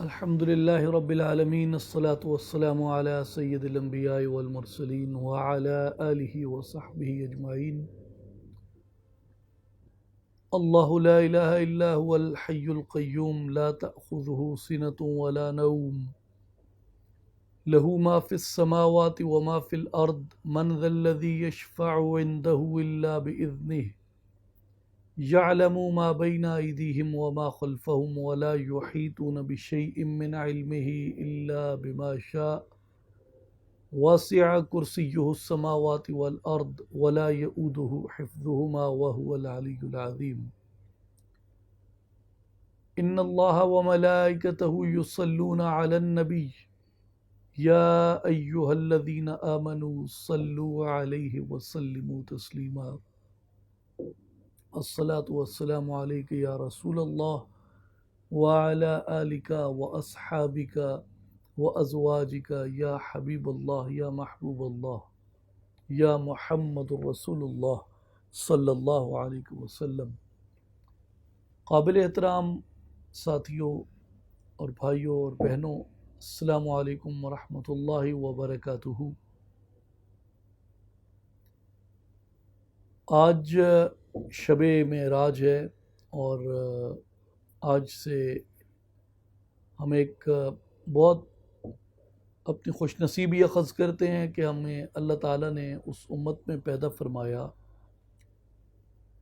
الحمد لله رب العالمين الصلاة والسلام على سيد الأنبياء والمرسلين وعلى آله وصحبه أجمعين. الله لا إله إلا هو الحي القيوم لا تأخذه سنة ولا نوم له ما في السماوات وما في الأرض من ذا الذي يشفع عنده إلا بإذنه يعلم ما بين أيديهم وما خلفهم ولا يحيطون بشيء من علمه إلا بما شاء وسع كرسيه السماوات والأرض ولا يؤوده حفظهما وهو العلي العظيم. إن الله وملائكته يصلون على النبي يا أيها الذين آمنوا صلوا عليه وسلموا تسليما. الصلاة والسلام عليك يا رسول الله وعلى آلك وأصحابك وأزواجك يا حبيب الله يا محبوب الله یا محمد رسول اللہ صلی اللہ علیہ وسلم. قابل احترام ساتھیوں اور بھائیوں اور بہنوں، السلام علیکم ورحمۃ اللہ وبرکاتہ. آج شب معراج ہے اور آج سے ہم ایک بہت اپنی خوش نصیبی اخذ کرتے ہیں کہ ہمیں اللہ تعالیٰ نے اس امت میں پیدا فرمایا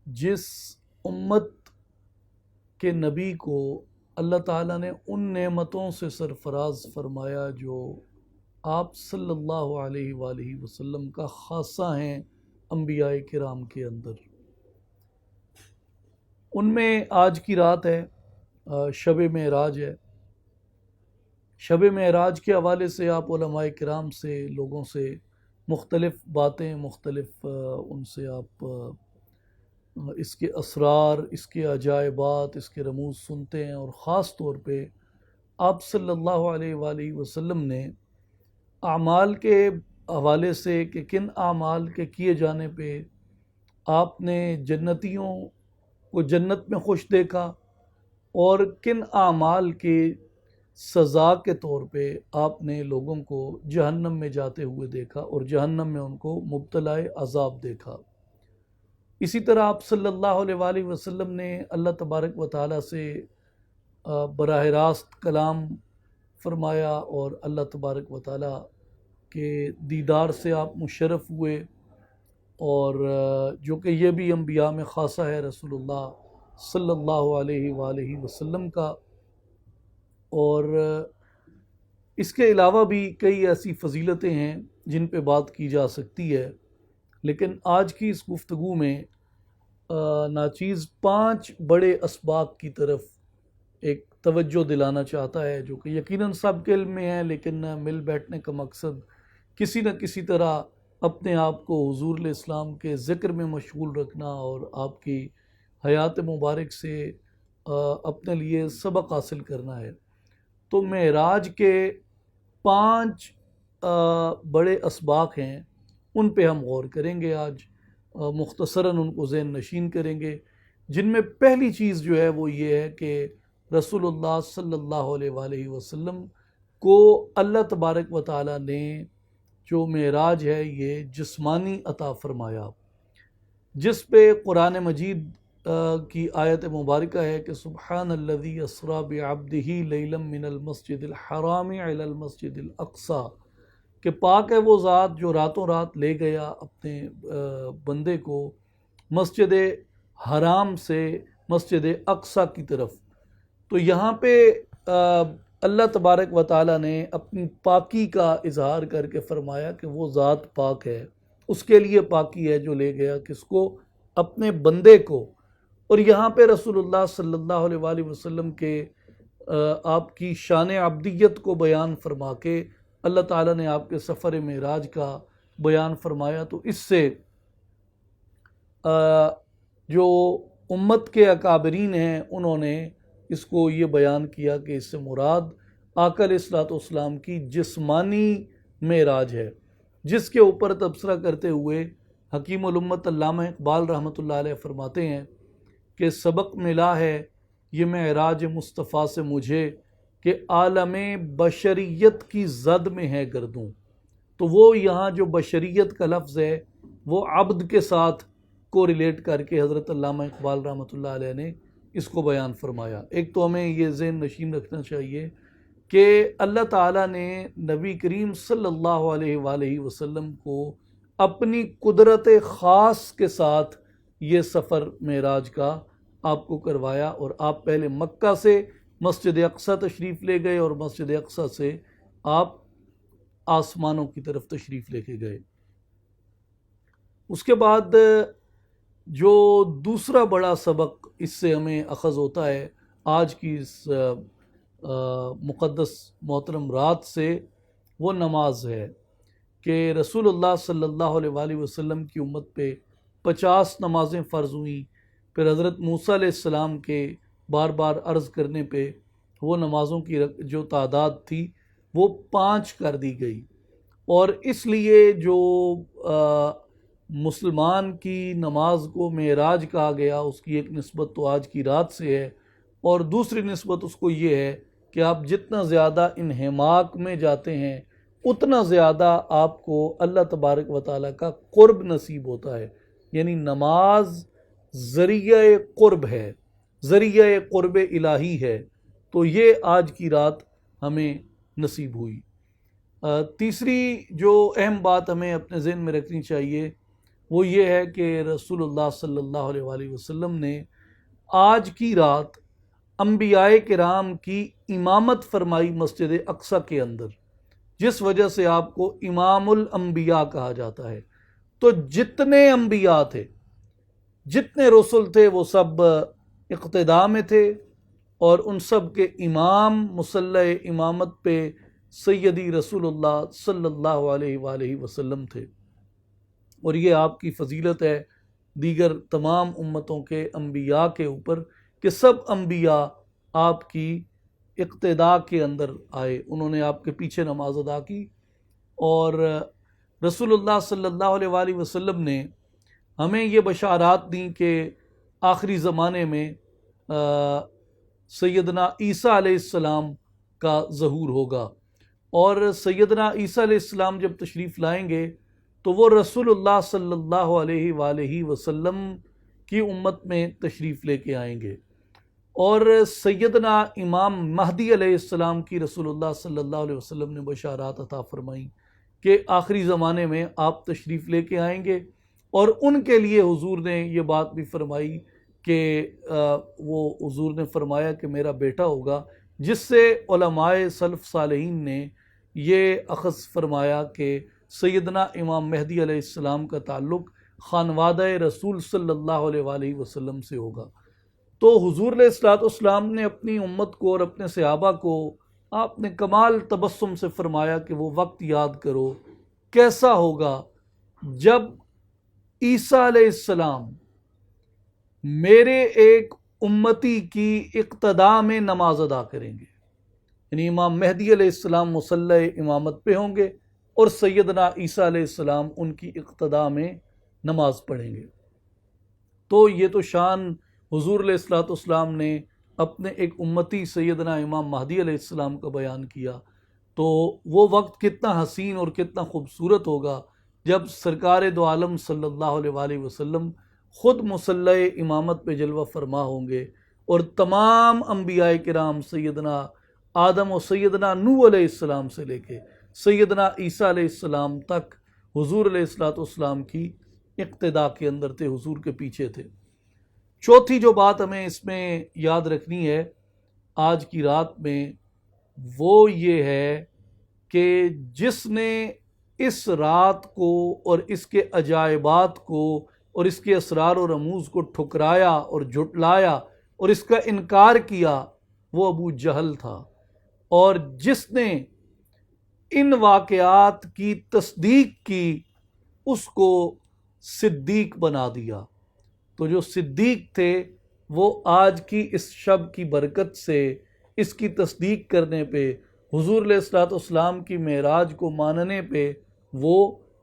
جس امت کے نبی کو اللہ تعالیٰ نے ان نعمتوں سے سرفراز فرمایا جو آپ صلی اللہ علیہ وآلہ وسلم کا خاصہ ہیں انبیاء کرام کے اندر. ان میں آج کی رات ہے، شب معراج ہے. شب معراج کے حوالے سے آپ علماء کرام سے، لوگوں سے مختلف باتیں، مختلف ان سے آپ اس کے اسرار، اس کے عجائبات، اس کے رموز سنتے ہیں، اور خاص طور پہ آپ صلی اللہ علیہ وآلہ وسلم نے اعمال کے حوالے سے کہ کن اعمال کے کیے جانے پہ آپ نے جنتیوں کو جنت میں خوش دیکھا اور کن اعمال کے سزا کے طور پہ آپ نے لوگوں کو جہنم میں جاتے ہوئے دیکھا اور جہنم میں ان کو مبتلا عذاب دیکھا. اسی طرح آپ صلی اللہ علیہ وآلہ وسلم نے اللہ تبارک و تعالیٰ سے براہ راست کلام فرمایا اور اللہ تبارک و تعالیٰ کے دیدار سے آپ مشرف ہوئے، اور جو کہ یہ بھی انبیاء میں خاصہ ہے رسول اللہ صلی اللہ علیہ وآلہ وسلم کا. اور اس کے علاوہ بھی کئی ایسی فضیلتیں ہیں جن پہ بات کی جا سکتی ہے، لیکن آج کی اس گفتگو میں ناچیز 5 بڑے اسباق کی طرف ایک توجہ دلانا چاہتا ہے، جو کہ یقیناً سب کے علم میں ہے، لیکن مل بیٹھنے کا مقصد کسی نہ کسی طرح اپنے آپ کو حضور علیہ السلام کے ذکر میں مشغول رکھنا اور آپ کی حیات مبارک سے اپنے لیے سبق حاصل کرنا ہے. تو معراج کے 5 بڑے اسباق ہیں، ان پہ ہم غور کریں گے آج، مختصراً ان کو ذہن نشین کریں گے، جن میں پہلی چیز جو ہے وہ یہ ہے کہ رسول اللہ صلی اللہ علیہ وآلہ وسلم کو اللہ تبارک و تعالیٰ نے جو معراج ہے یہ جسمانی عطا فرمایا، جس پہ قرآن مجید کی آیت مبارکہ ہے کہ سبحان الذی اسریٰ بعبدہ لیلا من المسجد الحرام الی المسجد الاقصی، کہ پاک ہے وہ ذات جو راتوں رات لے گیا اپنے بندے کو مسجد حرام سے مسجد اقصی کی طرف. تو یہاں پہ اللہ تبارک و تعالیٰ نے اپنی پاکی کا اظہار کر کے فرمایا کہ وہ ذات پاک ہے، اس کے لیے پاکی ہے جو لے گیا کس کو؟ اپنے بندے کو. اور یہاں پہ رسول اللہ صلی اللہ علیہ وآلہ وسلم کے آپ کی شان عبدیت کو بیان فرما کے اللہ تعالیٰ نے آپ کے سفر معراج کا بیان فرمایا. تو اس سے جو امت کے اکابرین ہیں انہوں نے اس کو یہ بیان کیا کہ اس سے مراد آقا علیہ الصلوۃ والسلام کی جسمانی معراج ہے، جس کے اوپر تبصرہ کرتے ہوئے حکیم الامت علامہ اقبال رحمۃ اللہ علیہ فرماتے ہیں کہ سبق ملا ہے یہ معراج مصطفیٰ سے مجھے کہ عالم بشریت کی زد میں ہے گردوں، تو وہ یہاں جو بشریت کا لفظ ہے وہ عبد کے ساتھ کو ریلیٹ کر کے حضرت علامہ اقبال رحمۃ اللہ علیہ نے اس کو بیان فرمایا۔ ایک تو ہمیں یہ ذہن نشین رکھنا چاہیے کہ اللہ تعالیٰ نے نبی کریم صلی اللہ علیہ وآلہ وسلم کو اپنی قدرت خاص کے ساتھ یہ سفر معراج کا آپ کو کروایا، اور آپ پہلے مکہ سے مسجد اقصیٰ تشریف لے گئے اور مسجد اقصیٰ سے آپ آسمانوں کی طرف تشریف لے کے گئے۔ اس کے بعد جو دوسرا بڑا سبق اس سے ہمیں اخذ ہوتا ہے آج کی اس مقدس محترم رات سے، وہ نماز ہے کہ رسول اللہ صلی اللہ علیہ وآلہ وسلم کی امت پہ 50 نمازیں فرض ہوئیں، پھر حضرت موسیٰ علیہ السلام کے بار بار عرض کرنے پہ وہ نمازوں کی جو تعداد تھی وہ 5 کر دی گئی، اور اس لیے جو مسلمان کی نماز کو معراج کہا گیا، اس کی ایک نسبت تو آج کی رات سے ہے، اور دوسری نسبت اس کو یہ ہے کہ آپ جتنا زیادہ انہماک میں جاتے ہیں اتنا زیادہ آپ کو اللہ تبارک و تعالیٰ کا قرب نصیب ہوتا ہے، یعنی نماز ذریعہ قرب ہے، ذریعہ قرب الہی ہے، تو یہ آج کی رات ہمیں نصیب ہوئی۔ تیسری جو اہم بات ہمیں اپنے ذہن میں رکھنی چاہیے وہ یہ ہے کہ رسول اللہ صلی اللہ علیہ وآلہ وسلم نے آج کی رات انبیاء کرام کی امامت فرمائی مسجد اقصیٰ کے اندر، جس وجہ سے آپ کو امام الانبیاء کہا جاتا ہے۔ تو جتنے انبیاء تھے، جتنے رسول تھے، وہ سب اقتداء میں تھے، اور ان سب کے امام مصلی امامت پہ سیدی رسول اللہ صلی اللہ علیہ وآلہ وسلم تھے، اور یہ آپ کی فضیلت ہے دیگر تمام امتوں کے انبیاء کے اوپر کہ سب انبیاء آپ کی اقتداء کے اندر آئے، انہوں نے آپ کے پیچھے نماز ادا کی، اور رسول اللہ صلی اللہ علیہ وآلہ وسلم نے ہمیں یہ بشارات دیں کہ آخری زمانے میں سیدنا عیسیٰ علیہ السلام کا ظہور ہوگا، اور سیدنا عیسیٰ علیہ السلام جب تشریف لائیں گے تو وہ رسول اللہ صلی اللہ علیہ وآلہ وسلم کی امت میں تشریف لے کے آئیں گے، اور سیدنا امام مہدی علیہ السلام کی رسول اللہ صلی اللہ علیہ وسلم نے بشارات عطا فرمائیں کہ آخری زمانے میں آپ تشریف لے کے آئیں گے، اور ان کے لیے حضور نے یہ بات بھی فرمائی کہ وہ حضور نے فرمایا کہ میرا بیٹا ہوگا، جس سے علماء سلف صالحین نے یہ اخذ فرمایا کہ سیدنا امام مہدی علیہ السلام کا تعلق خانوادہ رسول صلی اللہ علیہ وآلہ وسلم سے ہوگا۔ تو حضور علیہ السلام نے اپنی امت کو اور اپنے صحابہ کو آپ نے کمال تبسم سے فرمایا کہ وہ وقت یاد کرو کیسا ہوگا جب عیسیٰ علیہ السلام میرے ایک امتی کی اقتداء میں نماز ادا کریں گے، یعنی امام مہدی علیہ السلام مصلی امامت پہ ہوں گے اور سیدنا عیسیٰ علیہ السلام ان کی اقتداء میں نماز پڑھیں گے۔ تو یہ تو شان حضور علیہ السلام نے اپنے ایک امتی سیدنا امام مہدی علیہ السلام کا بیان کیا، تو وہ وقت کتنا حسین اور کتنا خوبصورت ہوگا جب سرکار دو عالم صلی اللہ علیہ وآلہ وسلم خود مصلی امامت پہ جلوہ فرما ہوں گے، اور تمام انبیاء کرام سیدنا آدم و سیدنا نوح علیہ السلام سے لے کے سیدنا عیسیٰ علیہ السلام تک حضور علیہ السلام کی اقتداء کے اندر تھے، حضور کے پیچھے تھے۔ چوتھی جو بات ہمیں اس میں یاد رکھنی ہے آج کی رات میں، وہ یہ ہے کہ جس نے اس رات کو اور اس کے عجائبات کو اور اس کے اسرار و رموز کو ٹھکرایا اور جھٹلایا اور اس کا انکار کیا وہ ابو جہل تھا، اور جس نے ان واقعات کی تصدیق کی اس کو صدیق بنا دیا۔ تو جو صدیق تھے وہ آج کی اس شب کی برکت سے اس کی تصدیق کرنے پہ، حضور علیہ السلام کی معراج کو ماننے پہ وہ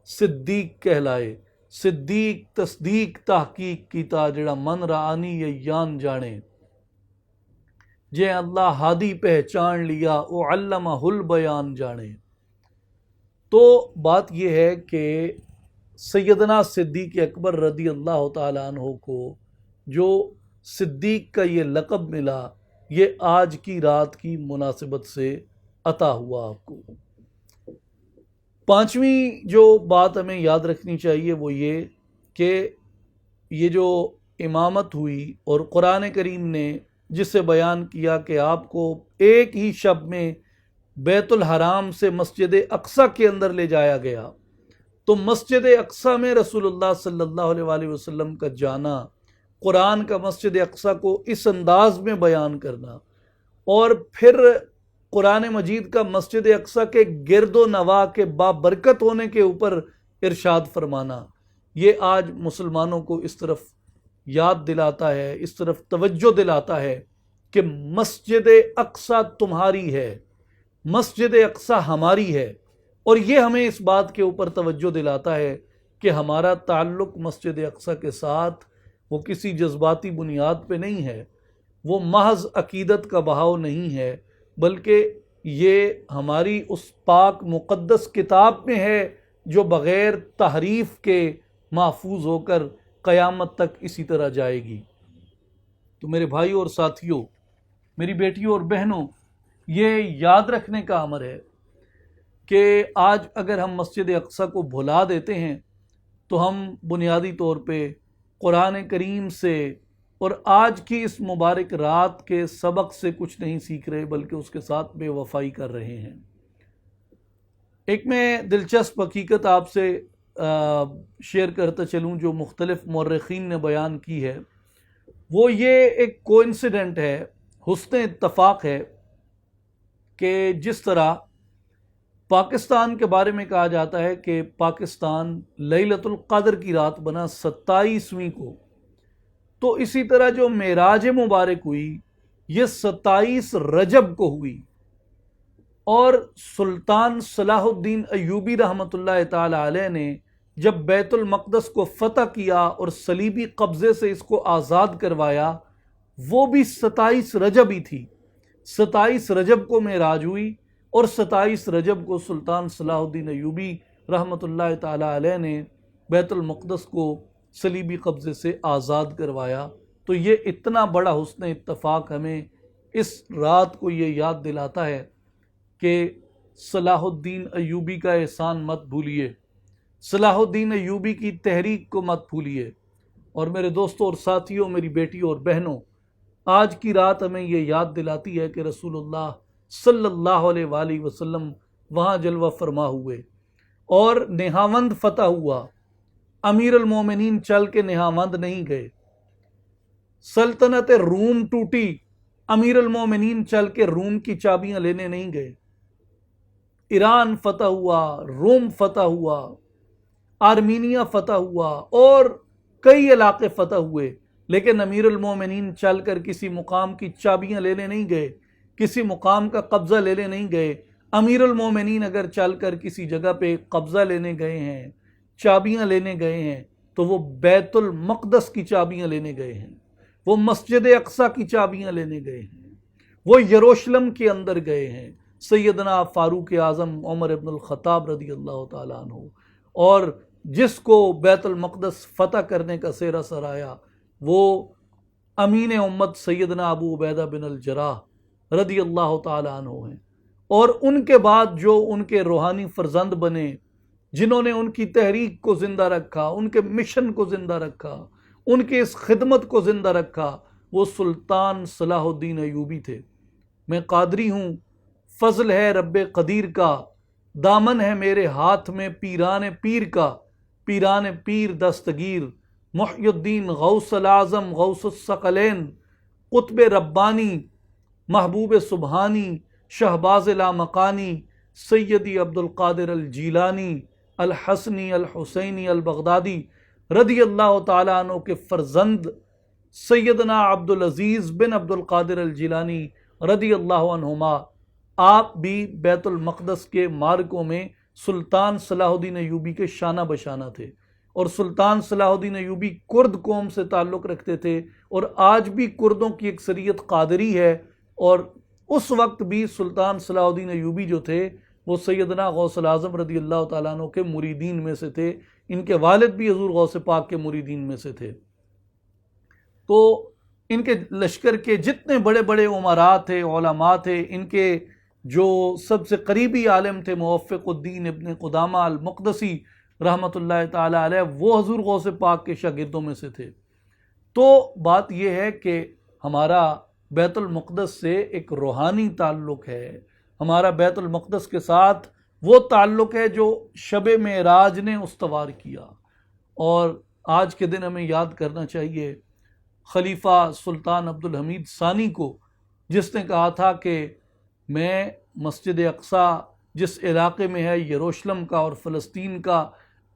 صدیق کہلائے۔ صدیق تصدیق تحقیق کیتا جڑا من رانی یان جانے، جے اللہ ہادی پہچان لیا او علمہ البیان جانے۔ تو بات یہ ہے کہ سیدنا صدیق اکبر رضی اللہ تعالیٰ عنہ کو جو صدیق کا یہ لقب ملا، یہ آج کی رات کی مناسبت سے عطا ہوا آپ کو۔ پانچویں جو بات ہمیں یاد رکھنی چاہیے وہ یہ کہ یہ جو امامت ہوئی اور قرآن کریم نے جس سے بیان کیا کہ آپ کو ایک ہی شب میں بیت الحرام سے مسجد اقصی کے اندر لے جایا گیا، تو مسجد اقصی میں رسول اللہ صلی اللہ علیہ وآلہ وسلم کا جانا، قرآن کا مسجد اقصی کو اس انداز میں بیان کرنا، اور پھر قرآن مجید کا مسجد اقصی کے گرد و نواح کے بابرکت ہونے کے اوپر ارشاد فرمانا، یہ آج مسلمانوں کو اس طرف یاد دلاتا ہے، اس طرف توجہ دلاتا ہے کہ مسجد اقصی تمہاری ہے، مسجد اقصی ہماری ہے، اور یہ ہمیں اس بات کے اوپر توجہ دلاتا ہے کہ ہمارا تعلق مسجد اقصی کے ساتھ وہ کسی جذباتی بنیاد پہ نہیں ہے، وہ محض عقیدت کا بہاؤ نہیں ہے، بلکہ یہ ہماری اس پاک مقدس کتاب میں ہے جو بغیر تحریف کے محفوظ ہو کر قیامت تک اسی طرح جائے گی۔ تو میرے بھائیوں اور ساتھیوں، میری بیٹیوں اور بہنوں، یہ یاد رکھنے کا امر ہے کہ آج اگر ہم مسجد اقصی کو بھلا دیتے ہیں تو ہم بنیادی طور پہ قرآن کریم سے اور آج کی اس مبارک رات کے سبق سے کچھ نہیں سیکھ رہے، بلکہ اس کے ساتھ بے وفائی کر رہے ہیں۔ ایک میں دلچسپ حقیقت آپ سے شیئر کرتا چلوں جو مختلف مورخین نے بیان کی ہے، وہ یہ ایک کوئنسیڈنٹ ہے، حسن اتفاق ہے کہ جس طرح پاکستان کے بارے میں کہا جاتا ہے کہ پاکستان لیلۃ القدر کی رات بنا 27ویں کو، تو اسی طرح جو معراج مبارک ہوئی یہ 27 رجب کو ہوئی، اور سلطان صلاح الدین ایوبی رحمۃ اللہ تعالی علیہ نے جب بیت المقدس کو فتح کیا اور صلیبی قبضے سے اس کو آزاد کروایا، وہ بھی 27 رجب ہی تھی۔ 27 رجب کو معراج ہوئی اور 27 رجب کو سلطان صلاح الدین ایوبی رحمۃ اللہ تعالی علیہ نے بیت المقدس کو صلیبی قبضے سے آزاد کروایا۔ تو یہ اتنا بڑا حسن اتفاق ہمیں اس رات کو یہ یاد دلاتا ہے کہ صلاح الدین ایوبی کا احسان مت بھولیے، صلاح الدین ایوبی کی تحریک کو مت بھولیے۔ اور میرے دوستوں اور ساتھیوں، میری بیٹیوں اور بہنوں، آج کی رات ہمیں یہ یاد دلاتی ہے کہ رسول اللہ صلی اللہ علیہ وآلہ وسلم وہاں جلوہ فرما ہوئے اور نہاوند فتح ہوا۔ امیر المومنین چل کے نہاوند نہیں گئے، سلطنت روم ٹوٹی، امیر المومنین چل کے روم کی چابیاں لینے نہیں گئے۔ ایران فتح ہوا، روم فتح ہوا، آرمینیا فتح ہوا اور کئی علاقے فتح ہوئے، لیکن امیر المومنین چل کر کسی مقام کی چابیاں لینے نہیں گئے، کسی مقام کا قبضہ لینے نہیں گئے۔ امیر المومنین اگر چل کر کسی جگہ پہ قبضہ لینے گئے ہیں، چابیاں لینے گئے ہیں، تو وہ بیت المقدس کی چابیاں لینے گئے ہیں، وہ مسجد اقصی کی چابیاں لینے گئے ہیں، وہ یروشلم کے اندر گئے ہیں۔ سیدنا فاروق اعظم عمر ابن الخطاب رضی اللہ تعالیٰ عنہ، اور جس کو بیت المقدس فتح کرنے کا سہرا سرایا وہ امین امت سیدنا ابو عبیدہ بن الجراح رضی اللہ تعالیٰ عنہ ہیں، اور ان کے بعد جو ان کے روحانی فرزند بنے، جنہوں نے ان کی تحریک کو زندہ رکھا، ان کے مشن کو زندہ رکھا، ان کے اس خدمت کو زندہ رکھا، وہ سلطان صلاح الدین ایوبی تھے۔ میں قادری ہوں، فضل ہے رب قدیر کا، دامن ہے میرے ہاتھ میں پیران پیر کا، پیران پیر دستگیر، محی الدین غوث العظم غوث الثقلین، قطب ربانی، محبوب سبحانی، شہباز لامکانی، سیدی عبد القادر الجیلانی الحسنی الحسینی البغدادی رضی اللہ تعالیٰ عنہ کے فرزند سیدنا عبدالعزیز بن عبد القادر الجیلانی رضی اللہ عنہما، آپ بھی بیت المقدس کے معرکوں میں سلطان صلاح الدین ایوبی کے شانہ بشانہ تھے، اور سلطان صلاح الدین ایوبی کرد قوم سے تعلق رکھتے تھے، اور آج بھی کردوں کی اکثریت قادری ہے، اور اس وقت بھی سلطان صلاح الدین ایوبی جو تھے وہ سیدنا غوث الاعظم رضی اللہ تعالیٰ عنہ کے مریدین میں سے تھے، ان کے والد بھی حضور غوث پاک کے مریدین میں سے تھے۔ تو ان کے لشکر کے جتنے بڑے بڑے امراء تھے، علماء تھے، ان کے جو سب سے قریبی عالم تھے موفق الدین ابن قدامہ المقدسی رحمۃ اللہ تعالی علیہ، وہ حضور غوث پاک کے شاگردوں میں سے تھے۔ تو بات یہ ہے کہ ہمارا بیت المقدس سے ایک روحانی تعلق ہے، ہمارا بیت المقدس کے ساتھ وہ تعلق ہے جو شب معراج نے استوار کیا۔ اور آج کے دن ہمیں یاد کرنا چاہیے خلیفہ سلطان عبدالحمید ثانی کو، جس نے کہا تھا کہ میں مسجد اقصیٰ جس علاقے میں ہے یروشلم کا اور فلسطین کا،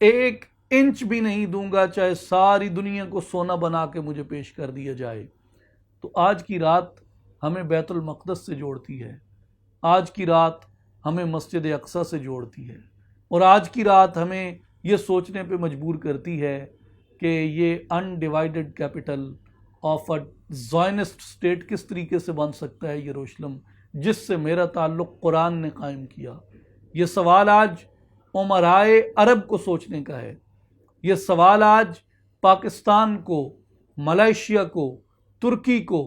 1 انچ بھی نہیں دوں گا چاہے ساری دنیا کو سونا بنا کے مجھے پیش کر دیا جائے۔ تو آج کی رات ہمیں بیت المقدس سے جوڑتی ہے، آج کی رات ہمیں مسجد اقصیٰ سے جوڑتی ہے، اور آج کی رات ہمیں یہ سوچنے پہ مجبور کرتی ہے کہ یہ undivided capital of a Zionist state کس طریقے سے بن سکتا ہے یروشلم، جس سے میرا تعلق قرآن نے قائم کیا۔ یہ سوال آج امرائے عرب کو سوچنے کا ہے، یہ سوال آج پاکستان کو، ملائیشیا کو، ترکی کو،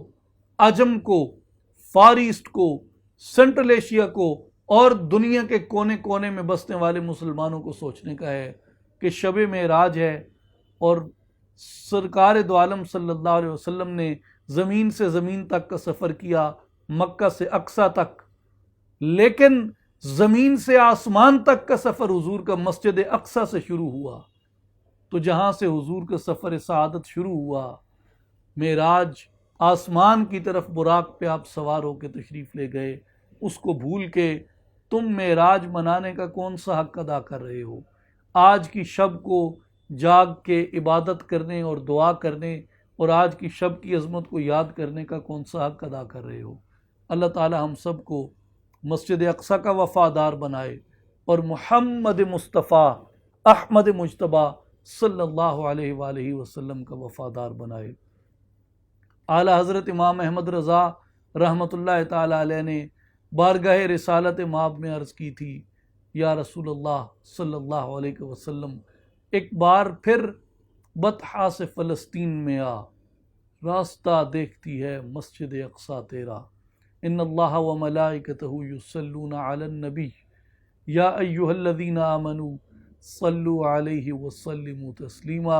عجم کو، فار ایسٹ کو، سینٹرل ایشیا کو اور دنیا کے کونے کونے میں بسنے والے مسلمانوں کو سوچنے کا ہے کہ شب معراج ہے، اور سرکار دو عالم صلی اللہ علیہ وسلم نے زمین سے زمین تک کا سفر کیا، مکہ سے اقصیٰ تک، لیکن زمین سے آسمان تک کا سفر حضور کا مسجد اقصیٰ سے شروع ہوا۔ تو جہاں سے حضور کا سفر سعادت شروع ہوا، معراج آسمان کی طرف براق پہ آپ سوار ہو کے تشریف لے گئے، اس کو بھول کے تم معراج منانے کا کون سا حق ادا کر رہے ہو؟ آج کی شب کو جاگ کے عبادت کرنے اور دعا کرنے اور آج کی شب کی عظمت کو یاد کرنے کا کون سا حق ادا کر رہے ہو؟ اللہ تعالی ہم سب کو مسجد اقصیٰ کا وفادار بنائے اور محمد مصطفیٰ احمد مجتبیٰ صلی اللہ علیہ وآلہ وسلم کا وفادار بنائے۔ اعلی حضرت امام احمد رضا رحمۃ اللہ تعالی علیہ نے بارگاہ رسالت مآب میں عرض کی تھی، یا رسول اللہ صلی اللہ علیہ وسلم، ایک بار پھر بطحا سے فلسطین میں آ، راستہ دیکھتی ہے مسجد اقصیٰ تیرا۔ ان اللہ و ملائکتہ یصلون علی النبی یا ایہا الذین آمنوا صلوا علیہ وسلموا تسلیما،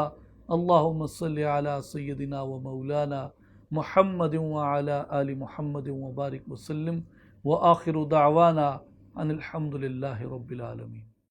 اللہم صل علی سیدنا و مولانا محمد وعلی آل محمد وبارک وسلم، وآخر دعوانا ان الحمد للہ رب العالمین۔